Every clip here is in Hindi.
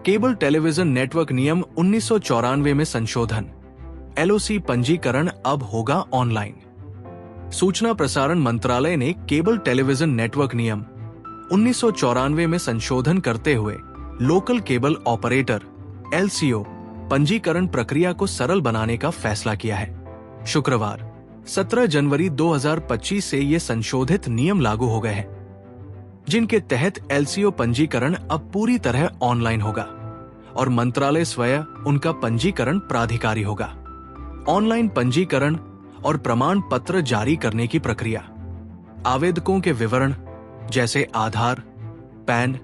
केबल टेलीविजन नेटवर्क नियम 1994 में संशोधन। एलओसी पंजीकरण अब होगा ऑनलाइन। सूचना प्रसारण मंत्रालय ने केबल टेलीविजन नेटवर्क नियम 1994 में संशोधन करते हुए लोकल केबल ऑपरेटर एलसीओ पंजीकरण प्रक्रिया को सरल बनाने का फैसला किया है। शुक्रवार 17 जनवरी 2025 से ये संशोधित नियम लागू हो गए हैं, जिनके तहत एलसीओ पंजीकरण अब पूरी तरह ऑनलाइन होगा और मंत्रालय स्वयं उनका पंजीकरण प्राधिकारी होगा। ऑनलाइन पंजीकरण और प्रमाण पत्र जारी करने की प्रक्रिया आवेदकों के विवरण जैसे आधार, पैन,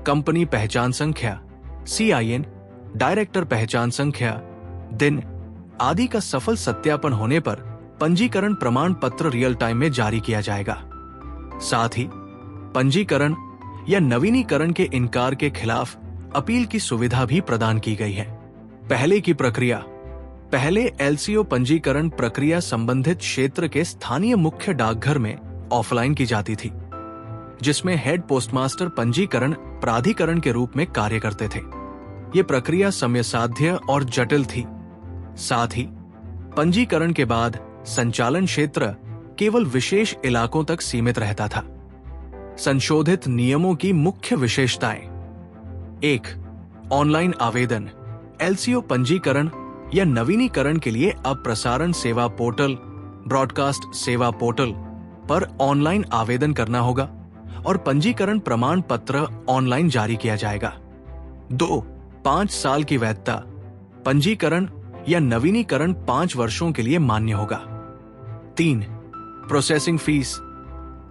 कंपनी पहचान संख्या, CIN, डायरेक्टर पहचान संख्या, दिन आदि का सफल सत्यापन होने पर पंजीकरण प्रमाण पत्र रियल टाइम में जारी किया जाएगा। साथ ही पंजीकरण या नवीनीकरण के इनकार के खिलाफ अपील की सुविधा भी प्रदान की गई है। पहले एलसीओ पंजीकरण प्रक्रिया संबंधित क्षेत्र के स्थानीय मुख्य डाकघर में ऑफलाइन की जाती थी, जिसमें हेड पोस्टमास्टर पंजीकरण प्राधिकरण के रूप में कार्य करते थे। ये प्रक्रिया समयसाध्य और जटिल थी। साथ ही पंजीकरण के बाद संचालन क्षेत्र केवल विशेष इलाकों तक सीमित रहता था। संशोधित नियमों की मुख्य विशेषताएं: 1. ऑनलाइन आवेदन। एलसीओ पंजीकरण या नवीनीकरण के लिए अब प्रसारण सेवा पोर्टल, ब्रॉडकास्ट सेवा पोर्टल पर ऑनलाइन आवेदन करना होगा और पंजीकरण प्रमाण पत्र ऑनलाइन जारी किया जाएगा। 2. 5 साल की वैधता। पंजीकरण या नवीनीकरण 5 वर्षों के लिए मान्य होगा। 3. Processing fees.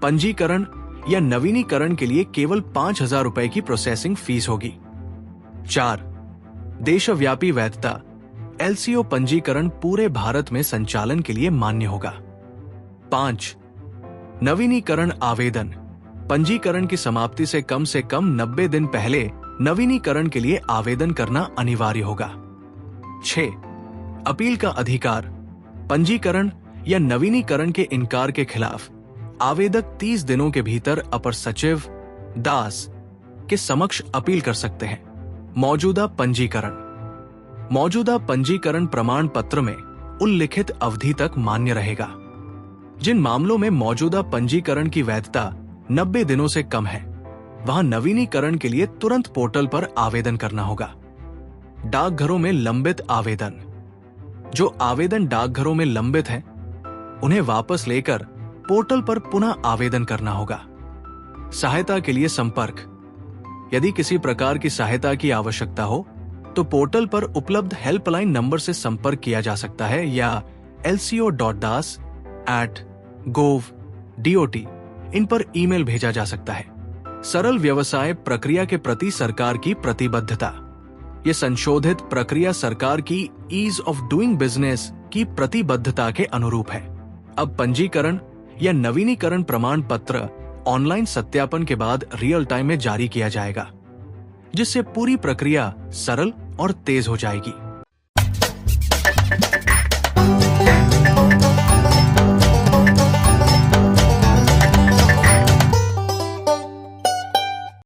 पंजीकरण या नवीनीकरण के लिए केवल 5,000 रुपए की प्रोसेसिंग फीस होगी। 4. देशव्यापी वैधता। एलसीओ पंजीकरण पूरे भारत में संचालन के लिए मान्य होगा। 5. नवीनीकरण आवेदन। पंजीकरण की समाप्ति से कम 90 दिन पहले नवीनीकरण के लिए आवेदन करना अनिवार्य होगा। 6. अपील का अधिकार। पंजीकरण या नवीनीकरण के इनकार के खिलाफ आवेदक 30 दिनों के भीतर अपर सचिव दास के समक्ष अपील कर सकते हैं। मौजूदा पंजीकरण प्रमाण पत्र में उल्लिखित अवधि तक मान्य रहेगा। जिन मामलों में मौजूदा पंजीकरण की वैधता 90 दिनों से कम है, वहां नवीनीकरण के लिए तुरंत पोर्टल पर आवेदन करना होगा। डाकघरों में लंबित आवेदन। जो आवेदन डाकघरों में लंबित हैं, उन्हें वापस लेकर पोर्टल पर पुनः आवेदन करना होगा। सहायता के लिए संपर्क। यदि किसी प्रकार की सहायता की आवश्यकता हो तो पोर्टल पर उपलब्ध हेल्पलाइन नंबर से संपर्क किया जा सकता है या lco.das@gov.dot इन पर ईमेल भेजा जा सकता है। सरल व्यवसाय प्रक्रिया के प्रति सरकार की प्रतिबद्धता। यह संशोधित प्रक्रिया सरकार की ईज ऑफ डूइंग बिजनेस की प्रतिबद्धता के अनुरूप है। अब पंजीकरण या नवीनीकरण प्रमाण पत्र ऑनलाइन सत्यापन के बाद रियल टाइम में जारी किया जाएगा, जिससे पूरी प्रक्रिया सरल और तेज हो जाएगी।